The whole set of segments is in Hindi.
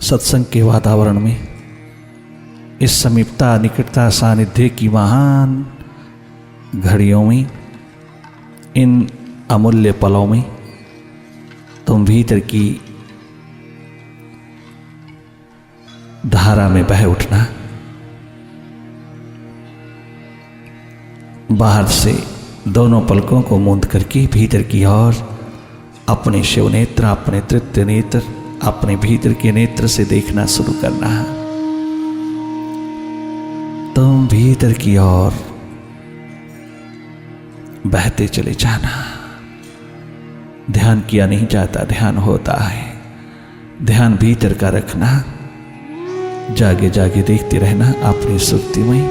सत्संग के वातावरण में, इस समीपता निकटता सानिध्य की महान घड़ियों में, इन अमूल्य पलों में तुम भीतर की धारा में बह उठना। बाहर से दोनों पलकों को मूंद करके भीतर की ओर अपने शिव नेत्र, अपने तृतीय नेत्र, अपने भीतर के नेत्र से देखना शुरू करना है। तुम भीतर की ओर बहते चले जाना। ध्यान किया नहीं जाता, ध्यान होता है। ध्यान भीतर का रखना, जागे जागे देखते रहना, अपनी सुक्ति में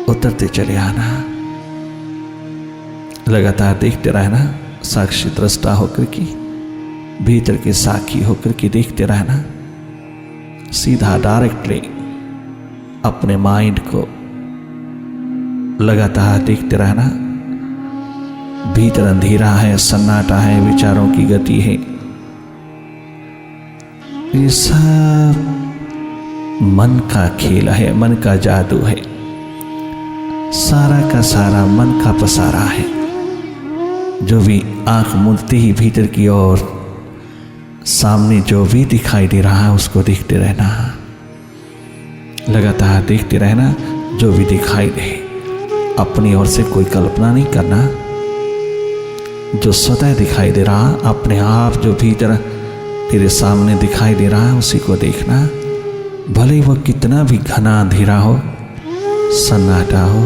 उतरते चले आना। लगातार देखते रहना, साक्षी दृष्टा होकर के, भीतर के साक्षी होकर के देखते रहना। सीधा डायरेक्टली अपने माइंड को लगातार देखते रहना। भीतर अंधेरा है, सन्नाटा है, विचारों की गति है, ये सब मन का खेल है, मन का जादू है। सारा का सारा मन का पसारा है। जो भी आंख मूंदते ही भीतर की ओर सामने जो भी दिखाई दे रहा है उसको देखते रहना। लगातार देखते रहना, जो भी दिखाई दे। अपनी ओर से कोई कल्पना नहीं करना। जो स्वतः दिखाई दे रहा, अपने आप जो भीतर तेरे सामने दिखाई दे रहा है उसी को देखना। भले वह कितना भी घना अंधेरा हो, सन्नाटा हो,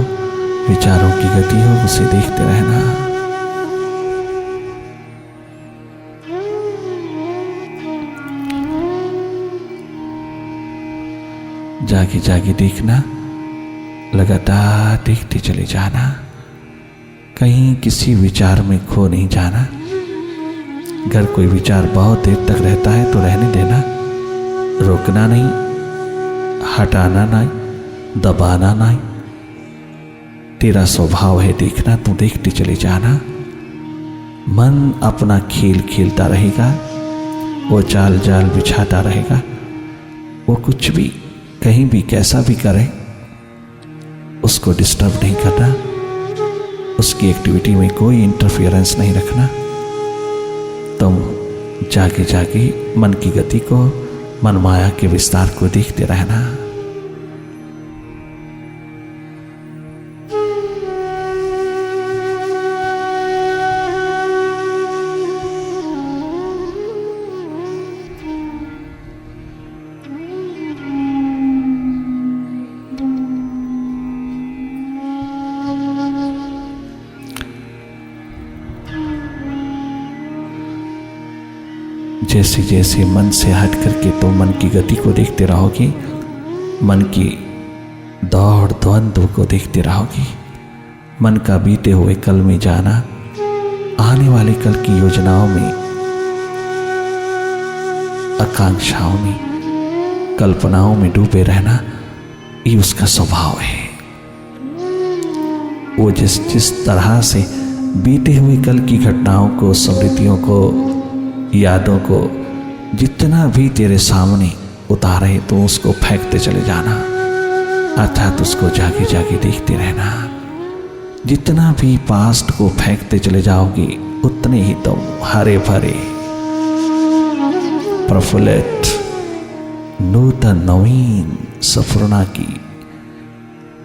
विचारों की गति हो, उसे देखते रहना। जागे जागे देखना, लगातार देखते चले जाना। कहीं किसी विचार में खो नहीं जाना। अगर कोई विचार बहुत देर तक रहता है तो रहने देना, रोकना नहीं, हटाना नहीं, दबाना नहीं। तेरा स्वभाव है देखना, तू देखते चले जाना। मन अपना खेल खेलता रहेगा, वो चाल जाल बिछाता रहेगा। वो कुछ भी कहीं भी कैसा भी करे, उसको डिस्टर्ब नहीं करना, उसकी एक्टिविटी में कोई इंटरफियरेंस नहीं रखना। तुम जागे जागे मन की गति को, मन माया के विस्तार को देखते रहना। जैसे जैसे मन से हट करके तुम मन की गति को देखते रहोगे, मन की दौड़ द्वंद्व को देखते रहोगे, मन का बीते हुए कल में जाना, आने वाले कल की योजनाओं में, आकांक्षाओं में, कल्पनाओं में डूबे रहना, ये उसका स्वभाव है। वो जिस तरह से बीते हुए कल की घटनाओं को, स्मृतियों को, यादों को जितना भी तेरे सामने उतारे तो उसको फेंकते चले जाना, अर्थात उसको जागे जागे देखते रहना। जितना भी पास्ट को फेंकते चले जाओगे उतने ही तुम हरे भरे, प्रफुल्लित, नूतन, नवीन सफरना की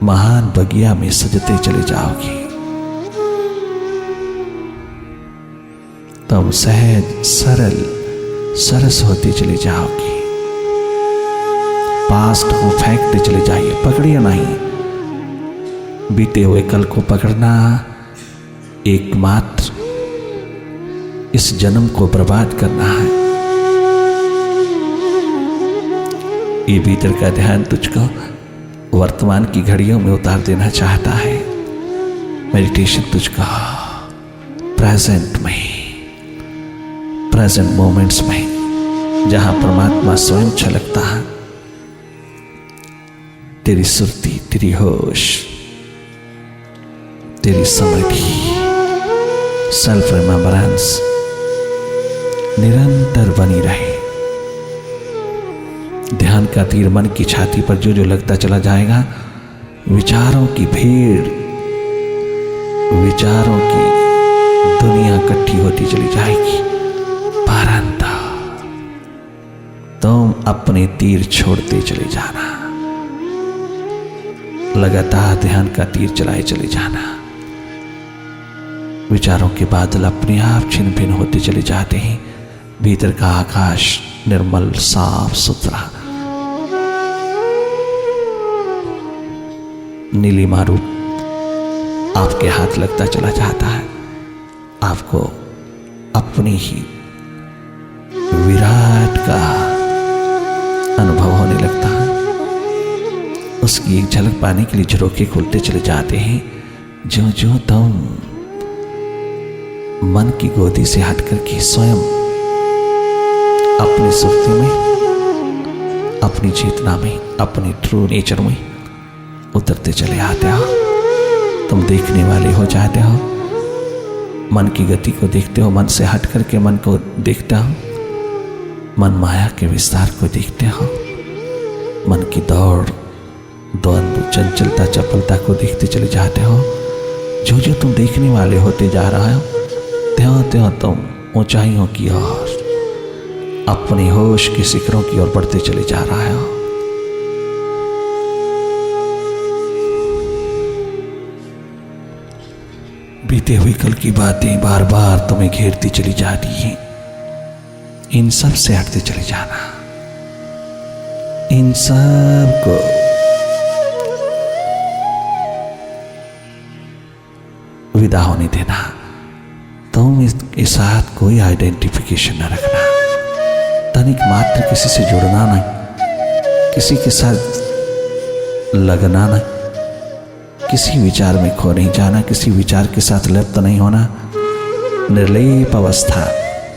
महान बगिया में सजते चले जाओगे। तुम सहज, सरल, सरस होते चले जाओगे। पास्ट को फेंकते चले जाइए, पकड़िए नहीं। बीते हुए कल को पकड़ना एकमात्र इस जन्म को बर्बाद करना है। ये भीतर का ध्यान तुझको वर्तमान की घड़ियों में उतार देना चाहता है। मेडिटेशन तुझको प्रेजेंट में, प्रेजेंट मोमेंट्स में, जहां परमात्मा स्वयं छलकता है, तेरी सुरती, तेरी होश, तेरी समृद्धि, सेल्फ रिमेम्बरेंस निरंतर बनी रहे। ध्यान का तीर मन की छाती पर जो जो लगता चला जाएगा, विचारों की भीड़, विचारों की दुनिया इकट्ठी होती चली जाएगी। परंतु तुम अपने तीर छोड़ते चले जाना, लगातार ध्यान का तीर चलाए चले जाना। विचारों के बादल अपने आप छिन्न भिन्न होते चले जाते हैं। भीतर का आकाश निर्मल साफ सुथरा नीलिमा रूप आपके हाथ लगता चला जाता है। आपको अपनी ही विराट का अनुभव होने लगता है। उसकी एक झलक पाने के लिए झरोखे खुलते चले जाते हैं। जो जो तुम मन की गोदी से हटकर के स्वयं अपनी सुर्ती में, अपनी चेतना में, अपनी ट्रू नेचर में उतरते चले आते हो, तुम देखने वाले हो जाते हो। मन की गति को देखते हो, मन से हट करके मन को देखते हो, मन माया के विस्तार को देखते हो, मन की दौड़ द्वंद्व चंचलता चपलता को देखते चले जाते हो। जो जो तुम देखने वाले होते जा रहे हो, त्यों त्यों तुम ऊंचाइयों की ओर, अपने होश के शिखरों की ओर बढ़ते चले जा रहे हो। बीते हुए कल की बातें बार बार तुम्हें घेरती चली जाती हैं। इन सब से हटते चले जाना, इन सब को विदा होने देना। तुम इसके साथ कोई आइडेंटिफिकेशन न रखना, तनिक मात्र किसी से जुड़ना नहीं, किसी के साथ लगना नहीं, किसी विचार में खो नहीं जाना, किसी विचार के साथ लिप्त नहीं होना। निर्लेप अवस्था,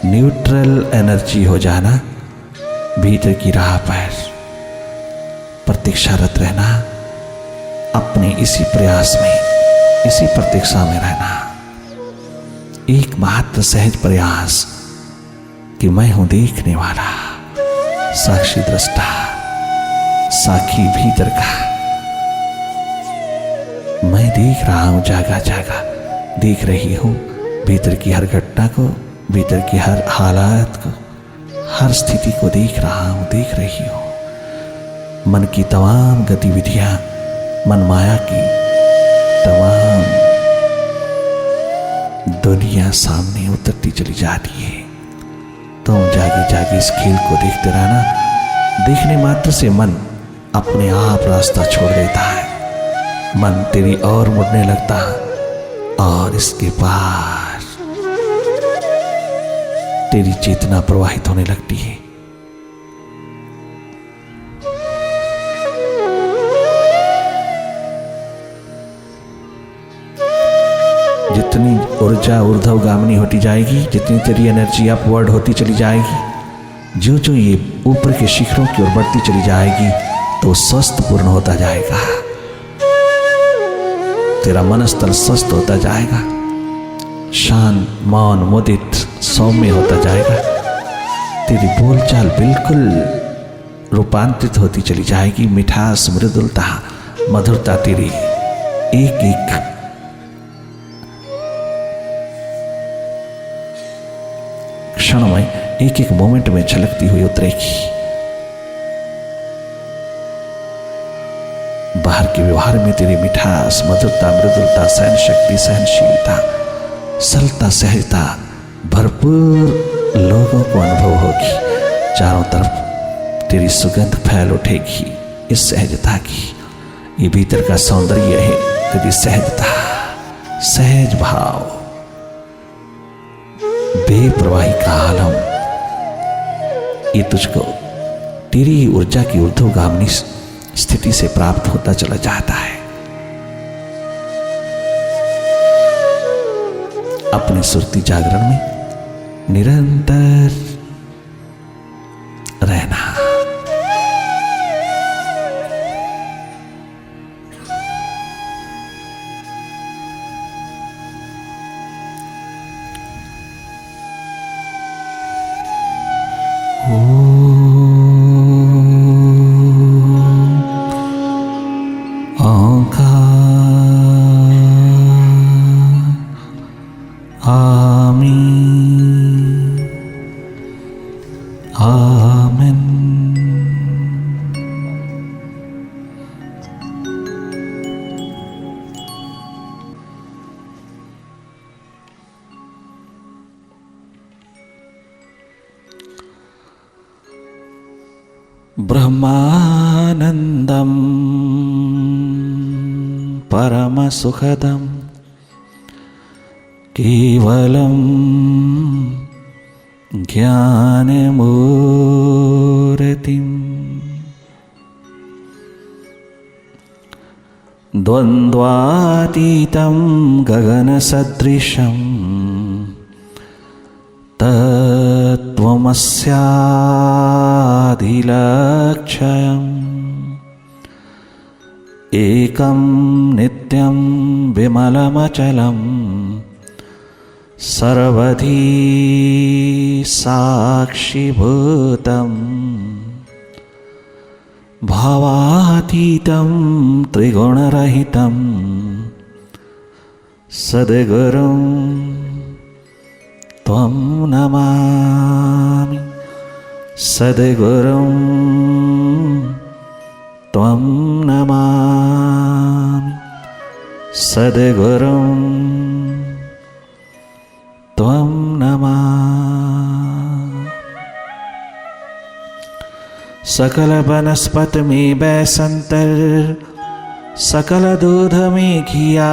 न्यूट्रल एनर्जी हो जाना। भीतर की राह पर प्रतीक्षारत रहना, अपने इसी प्रयास में, इसी प्रतीक्षा में रहना। एकमात्र सहज प्रयास कि मैं हूं देखने वाला, साक्षी दृष्टा, साक्षी भीतर का। मैं देख रहा हूं, जागा जागा देख रही हूं भीतर की हर घटना को, भीतर की हर हालात को, हर स्थिति को देख रहा हूं, देख रही हूं। मन की तमाम गतिविधियां, मन माया की तमाम दुनिया सामने उतरती चली जाती है। तुम जागे जागे इस खेल को देखते रहना। देखने मात्र से मन अपने आप रास्ता छोड़ देता है, मन तेरी ओर मुड़ने लगता है और इसके पार तेरी चेतना प्रवाहित होने लगती है। जितनी ऊर्जा ऊर्ध्वगामिनी होती जाएगी, जितनी तेरी एनर्जी अपवर्ड होती चली जाएगी, जो जो ये ऊपर के शिखरों की ओर बढ़ती चली जाएगी, तो स्वस्थ पूर्ण होता जाएगा। तेरा मन स्थल स्वस्थ होता जाएगा, शांत, मौन, मुदित, सौम्य होता जाएगा। तेरी बोलचाल बिल्कुल रूपांतरित होती चली जाएगी। मिठास, मृदुलता, मधुरता तेरी एक एक क्षण में, एक एक मोमेंट में झलकती हुई उतरेगी। बाहर के व्यवहार में तेरी मिठास, मधुरता, मृदुलता, सहन शक्ति, सहनशीलता, सरलता, सहजता भरपूर लोगों को अनुभव होगी। चारों तरफ तेरी सुगंध फैल उठेगी इस सहजता की। ये भीतर का सौंदर्य है तेरी सहजता, सहज भाव, बेप्रवाही का आलम। ये तुझको तेरी ऊर्जा की ऊर्ध्वगामिनी स्थिति से प्राप्त होता चला जाता है। अपने सुरती जागरण में निरंतर रहना। Om. आमीन। ब्रह्मानंदं परमसुखदं केवलं ज्ञानमूर्तिं द्वन्द्वातीतं गगनसदृशं तत्त्वमस्यादिलक्ष्यम् एकं नित्यं विमलमचलं सर्वधी साक्षिभूतं भावातीतं त्रिगुणरहितं सद्गुरुं त्वं नमामि। सद्गुरुं त्वं नमामि। सद्गुरुं त्वं नमामि। सकल वनस्पत में बैसंतर सकल दूध में घिया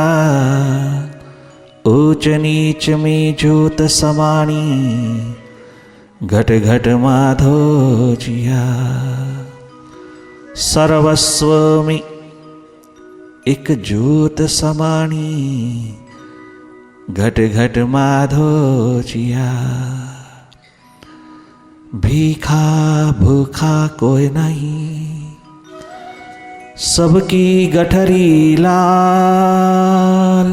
ऊंच नीच में ज्योत समाणी घट घट माधो जिया। सर्वस्व में एक ज्योत समाणी घट घट माधो जिया। भीखा भूखा कोई नहीं सबकी गठरी लाल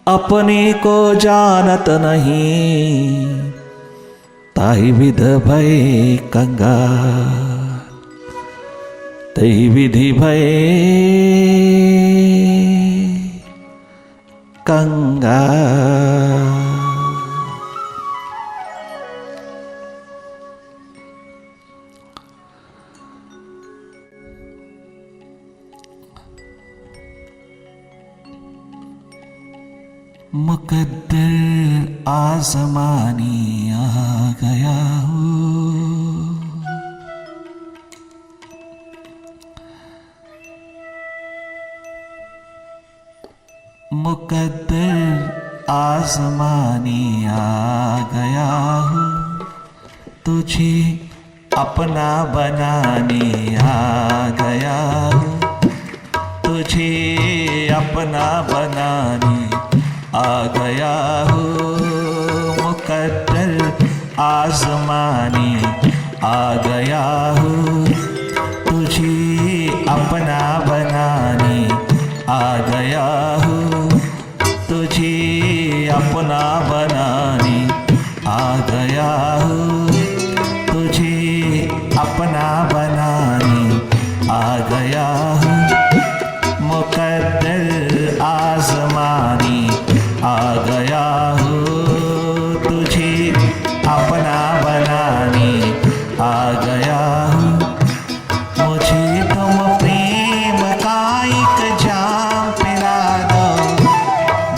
अपने को जानत नहीं ताहि विध भय कंगाल। तही विधि भय कंगाल। मुकद्दर आसमानी आ गया हूँ। मुकद्दर आसमानी आ गया हूँ तुझे अपना बनाने आ गया हूँ। तुझे अपना बनाने आ गया हूँ। मुकद्दर आज़माने आ गया हूँ तुझे अपना बनाने आ गया हूँ। तुझे अपना बनाने आ गया हूँ। तुझे अपना बनाने आ गया हूँ। मुकद्दर आज़माने आ गया हूँ तुझे अपना बनाने आ गया हूँ। मुझे तुम प्रेम का एक जाम पिला दो।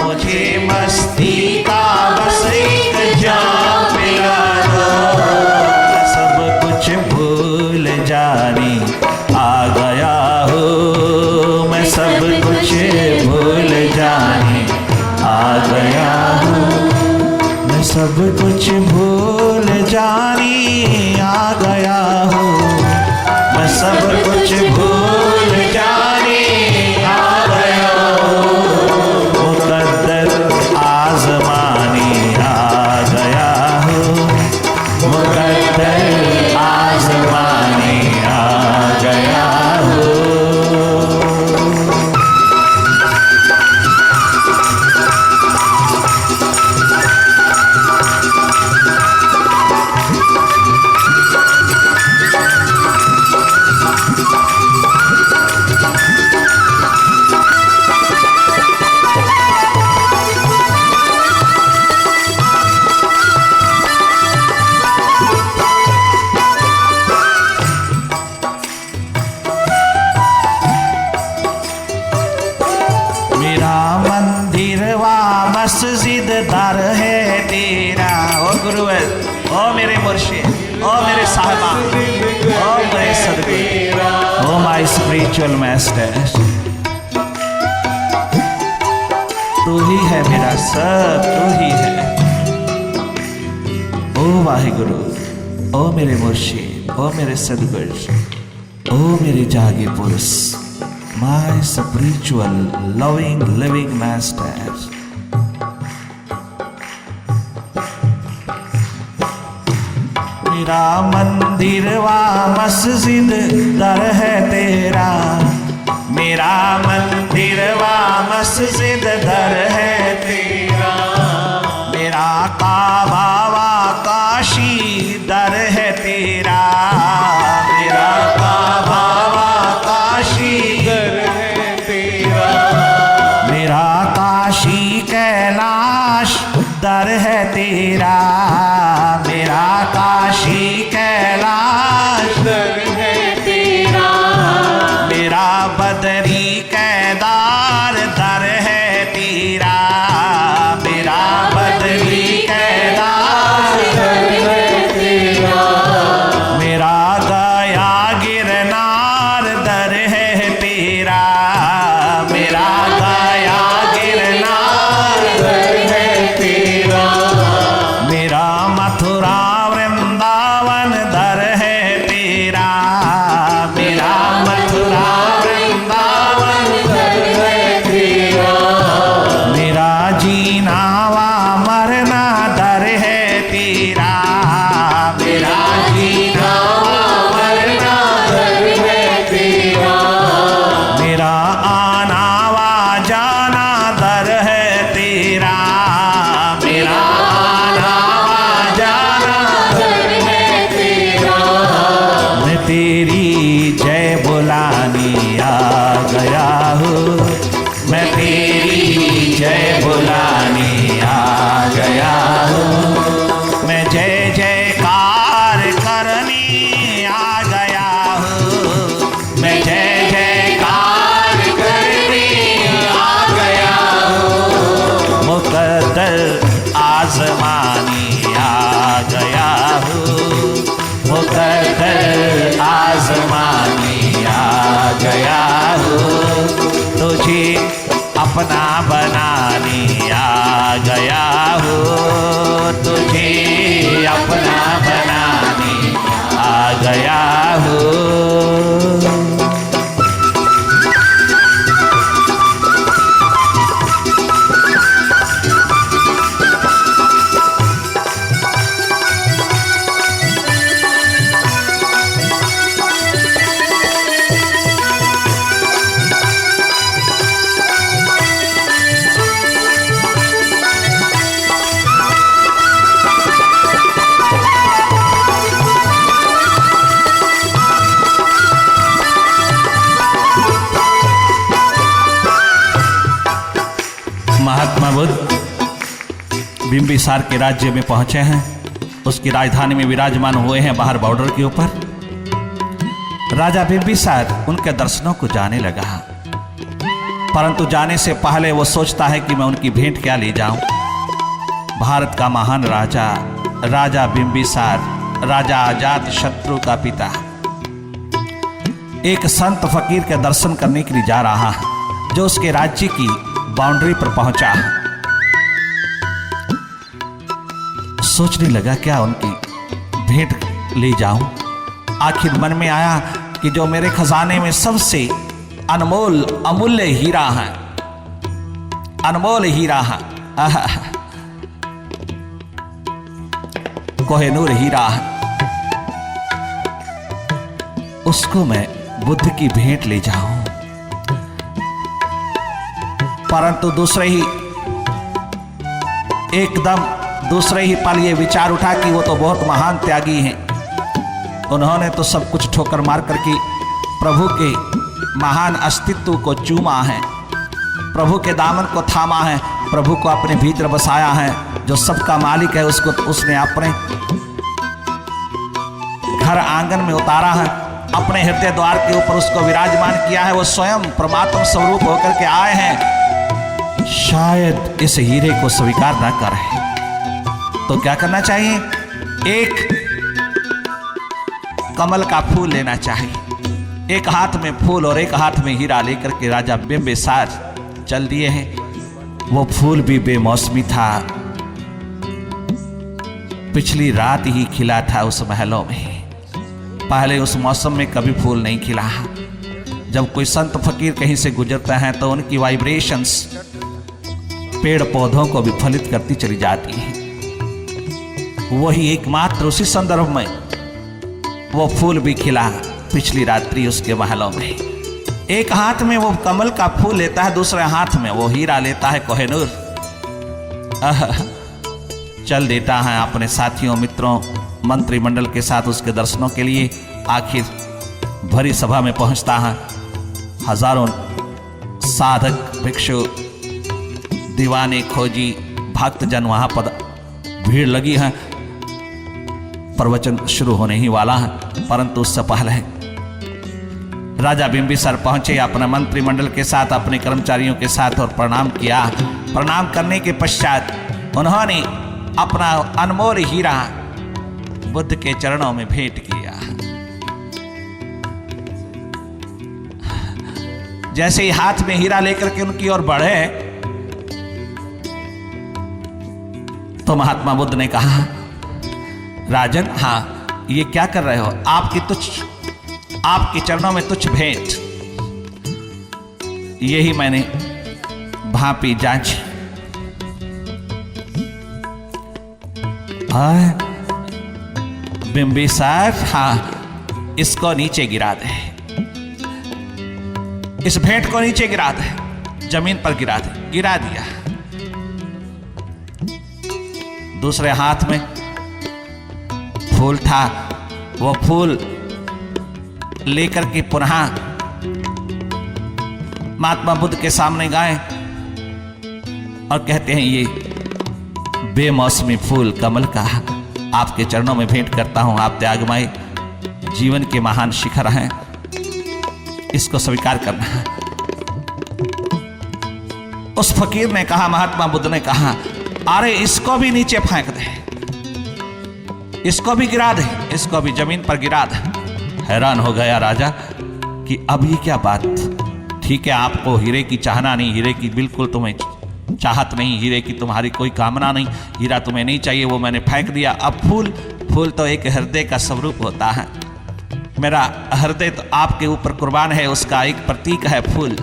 मुझे मस्ती का बस एक जाम पिला दो। सब कुछ भूल जाने आ गया हूँ। मैं सब कुछ भूल जाने आ गया हूँ। मैं सब कुछ भूल जाने आ गया हूँ। मैं सब कुछ भूल जाने आ गया हूँ। मुकद्दर आज़माने आ गया हूँ। मुकद्दर आज़माने आ गया हूँ। मेरे साहिबा, ओ मेरे सदगुरु, ओ माय स्पिरिचुअल मास्टर, तू ही है मेरा सब, तू ही है। ओ वाहिगुरु, ओ मेरे मुर्शिद, ओ मेरे सदगुरु, ओ मेरे जागे पुरुष, my spiritual loving living master. मेरा मंदिर व मस्जिद दर है तेरा, मेरा मंदिर व मस्जिद दर है तेरा, मेरा काबा व काशी दर है तेरा, मेरा काबा व काशी दर है तेरा, मेरा काशी कैलाश दर है तेरा, मेरा काशी कैलाश दर है तेरा, मेरा बदरी कैदार दर है तेरा, मेरा बदरी कैदार दर है तेरा, मेरा गया गिरनार दर है तेरा, मेरा गया गिरनार दर है तेरा, मेरा मथुरा वृंदावन दर है तेरा, मेरा मथुरा वृंदावन दर है तेरा, मेरा जीना व मरना दर है तेरा, मेरा जीना व मरना दर है तेरा, मेरा आना व जाना दर है तेरा, मेरा आना व जाना दर है तेरा, मैं तेरी जय बुलाने आ गया हूँ, मैं तेरी जय बुलाने आ गया हूँ, मैं जय जयकार करने आ गया हूँ, मैं जय जयकार करने आ गया हूँ, मुकद्दर आजमाने आ गया हूँ, मुकद्दर आजमाने आ गया हूँ, तुझे अपना बनाने आ गया हूँ, तुझे अपना बनाने आ गया हूँ। महात्मा बुद्ध बिंबिसार के राज्य में पहुंचे हैं, उसकी राजधानी में विराजमान हुए हैं बाहर बॉर्डर के ऊपर। राजा बिंबिसार उनके दर्शनों को जाने लगा, परंतु जाने से पहले वो सोचता है कि मैं उनकी भेंट क्या ले जाऊं। भारत का महान राजा, राजा बिंबिसार, राजा अजात शत्रु का पिता, एक संत फकीर के दर्शन करने के लिए जा रहा है जो उसके राज्य की बाउंड्री पर पहुंचा। सोचने लगा क्या उनकी भेंट ले जाऊं। आखिर मन में आया कि जो मेरे खजाने में सबसे अनमोल अमूल्य हीरा है, अनमोल हीरा है, कोहिनूर हीरा है, उसको मैं बुद्ध की भेंट ले जाऊं। परंतु एकदम दूसरे ही पल ये विचार उठा कि वो तो बहुत महान त्यागी हैं, उन्होंने तो सब कुछ ठोकर मार करके प्रभु के महान अस्तित्व को चूमा है, प्रभु के दामन को थामा है, प्रभु को अपने भीतर बसाया है। जो सबका मालिक है उसको उसने अपने घर आंगन में उतारा है, अपने हृदय द्वार के ऊपर उसको विराजमान किया है। वो स्वयं परमात्मा स्वरूप होकर के आए हैं। शायद इस हीरे को स्वीकार न करें तो क्या करना चाहिए? एक कमल का फूल लेना चाहिए। एक हाथ में फूल और एक हाथ में हीरा लेकर के राजा बिंबिसार चल दिए हैं। वो फूल भी बेमौसमी था, पिछली रात ही खिला था उस महलों में। पहले उस मौसम में कभी फूल नहीं खिला। जब कोई संत फकीर कहीं से गुजरता है तो उनकी वाइब्रेशंस पेड़ पौधों को भी फलित करती चली जाती है। वही एकमात्र उसी संदर्भ में वो फूल भी खिला पिछली रात्रि उसके महलों में। एक हाथ में वो कमल का फूल लेता है, दूसरे हाथ में वो हीरा लेता है कोहिनूर। चल देता है अपने साथियों मित्रों मंत्रिमंडल के साथ उसके दर्शनों के लिए। आखिर भरी सभा में पहुंचता है। हजारों साधक भिक्षु दीवाने खोजी भक्तजन वहां पर भीड़ लगी है। प्रवचन शुरू होने ही वाला है, परंतु उससे पहले राजा बिंबिसार पहुंचे अपने मंत्रिमंडल के साथ, अपने कर्मचारियों के साथ और प्रणाम किया। प्रणाम करने के पश्चात उन्होंने अपना अनमोल हीरा बुद्ध के चरणों में भेंट किया। जैसे ही हाथ में हीरा लेकर के उनकी ओर बढ़े तो महात्मा बुद्ध ने कहा, राजन, हाँ ये क्या कर रहे हो? आपके चरणों में तुच्छ भेंट, यही मैंने भांपी जांच। बिंबिसार, हाँ इसको नीचे गिरा दे, इस भेंट को नीचे गिरा दे, जमीन पर गिरा दे। गिरा दिया। दूसरे हाथ में फूल था, वो फूल लेकर के पुनः महात्मा बुद्ध के सामने गए और कहते हैं, ये बेमौसमी फूल कमल का आपके चरणों में भेंट करता हूं। आप त्यागमय जीवन के महान शिखर हैं, इसको स्वीकार करना है। उस फकीर ने कहा, महात्मा बुद्ध ने कहा, अरे इसको भी नीचे फेंक दे, इसको भी गिरा दे, इसको भी जमीन पर गिरा दे। हैरान हो गया राजा कि अब ये क्या बात। ठीक है, आपको हीरे की चाहना नहीं, हीरे की बिल्कुल तुम्हें चाहत नहीं, हीरे की तुम्हारी कोई कामना नहीं, हीरा तुम्हें नहीं चाहिए, वो मैंने फेंक दिया। अब फूल तो एक हृदय का स्वरूप होता है। मेरा हृदय तो आपके ऊपर कुर्बान है, उसका एक प्रतीक है फूल।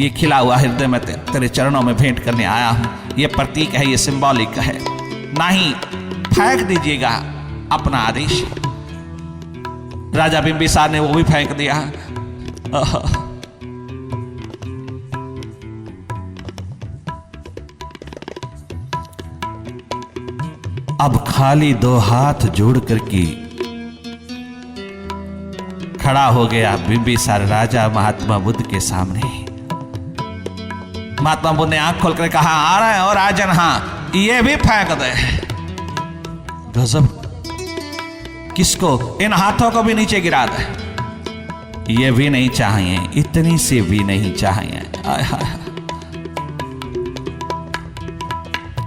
ये खिला हुआ हृदय में तेरे चरणों में भेंट करने आया हूं। ये प्रतीक है, ये सिंबॉलिक है। नहीं, फेंक दीजिएगा, अपना आदेश। राजा बिंबिसार ने वो भी फेंक दिया। अब खाली दो हाथ जोड़ करके खड़ा हो गया बिंबिसार राजा महात्मा बुद्ध के सामने। महात्मा बुद्ध ने आंख खोलकर कहा, आ रहा है और राजन, हाँ ये भी फेंक दे। गजब, किसको? इन हाथों को भी नीचे गिरा दे। ये भी नहीं चाहिए, इतनी से भी नहीं चाहिए।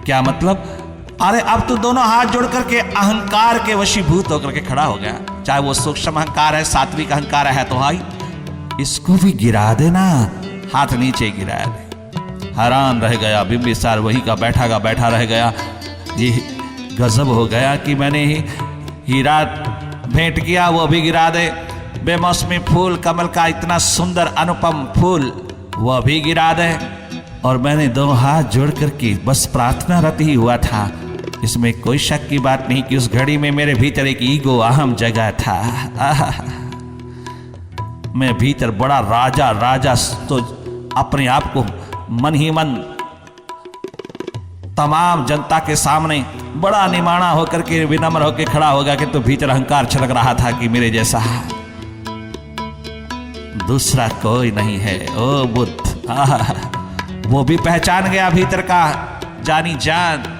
क्या मतलब? अरे अब तो दोनों हाथ जोड़ करके अहंकार के वशीभूत होकर के खड़ा हो गया। चाहे वो सूक्ष्म अहंकार है, सात्विक अहंकार है, तो भाई इसको भी गिरा देना, हाथ नीचे गिरा दे। हैरान रह गया बिंबिसार, वही का बैठा रह गया। ये गजब हो गया कि मैंने हीरा भेंट किया, वो भी गिरा दे। बेमौसमी फूल कमल का इतना सुंदर अनुपम फूल, वो भी गिरा दे। और मैंने दो हाथ जोड़ करके बस प्रार्थना रत ही हुआ था। इसमें कोई शक की बात नहीं कि उस घड़ी में मेरे भीतर एक ईगो अहम जगह था। मैं भीतर बड़ा राजा तो अपने आप को मन ही मन तमाम जनता के सामने बड़ा निमाना होकर के, विनम्र होकर खड़ा होगा कि तो भीतर अहंकार छलक रहा था कि मेरे जैसा दूसरा कोई नहीं है। ओ बुद्ध, वो भी पहचान गया भीतर का जानी जान,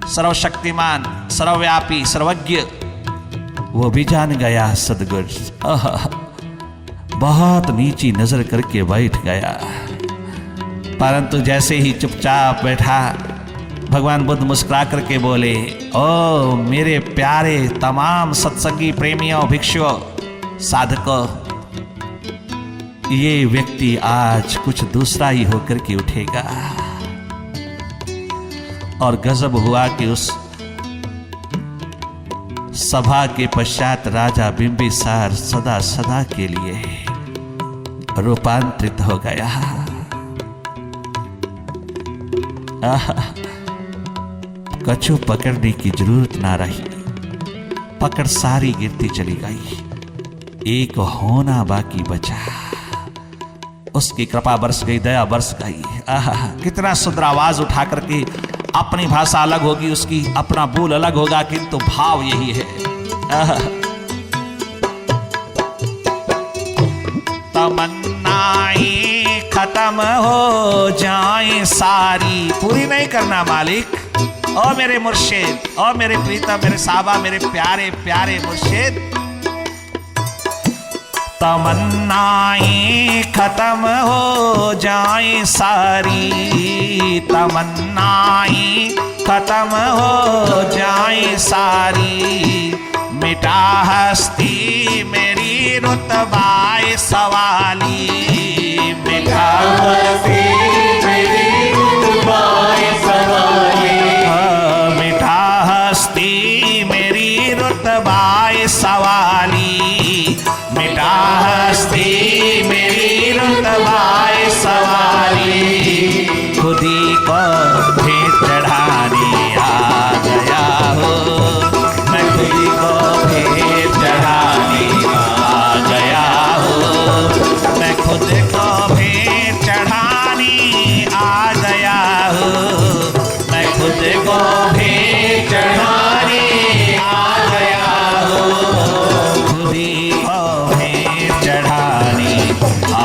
सर्वशक्तिमान, सर्वव्यापी, सर्वज्ञ, वो भी जान गया सदगुरु। बहुत नीची नजर करके बैठ गया, परंतु जैसे ही चुपचाप बैठा भगवान बुद्ध मुस्कुरा करके बोले, ओ मेरे प्यारे तमाम सत्संगी प्रेमियों, भिक्षुओं, साधकों, ये व्यक्ति आज कुछ दूसरा ही होकर के उठेगा। और गजब हुआ कि उस सभा के पश्चात राजा बिंबिसार सदा सदा के लिए रूपांतरित हो गया। कछु पकड़ने की जरूरत ना रही, पकड़ सारी गिरती चली गई, एक होना बाकी बचा। उसकी कृपा बरस गई, दया बरस गई। कितना सुंदर आवाज उठा करके, अपनी भाषा अलग होगी, उसकी अपना बोल अलग होगा, किंतु भाव यही है। तमन्नाएं खत्म हो जाए सारी, पूरी नहीं करना मालिक। ओ मेरे मुर्शिद, ओ मेरे प्रीतम, मेरे साहबा, मेरे प्यारे प्यारे मुर्शिद, तमन्नाएं खत्म हो जाए सारी, तमन्नाएं खत्म हो जाए सारी, मिटा हस्ती मेरी रुतबाए सवाली, मिटा हस्ती मेरी रुतबाए सवाली, मिटा हस्ती मेरी रुतबाए सवाली, मिटा हस्ती मेरी रुतबाए सवाली, खुदी को भेंट चढ़ाने आ गया हो, मैं खुदी को भेंट चढ़ाने आ गया हो, मैं खुद को भेंट चढ़ाने आ गया हो, मैं खुद को भेंट चढ़ाने आ गया हो, खुदी को भेंट चढ़ाने आ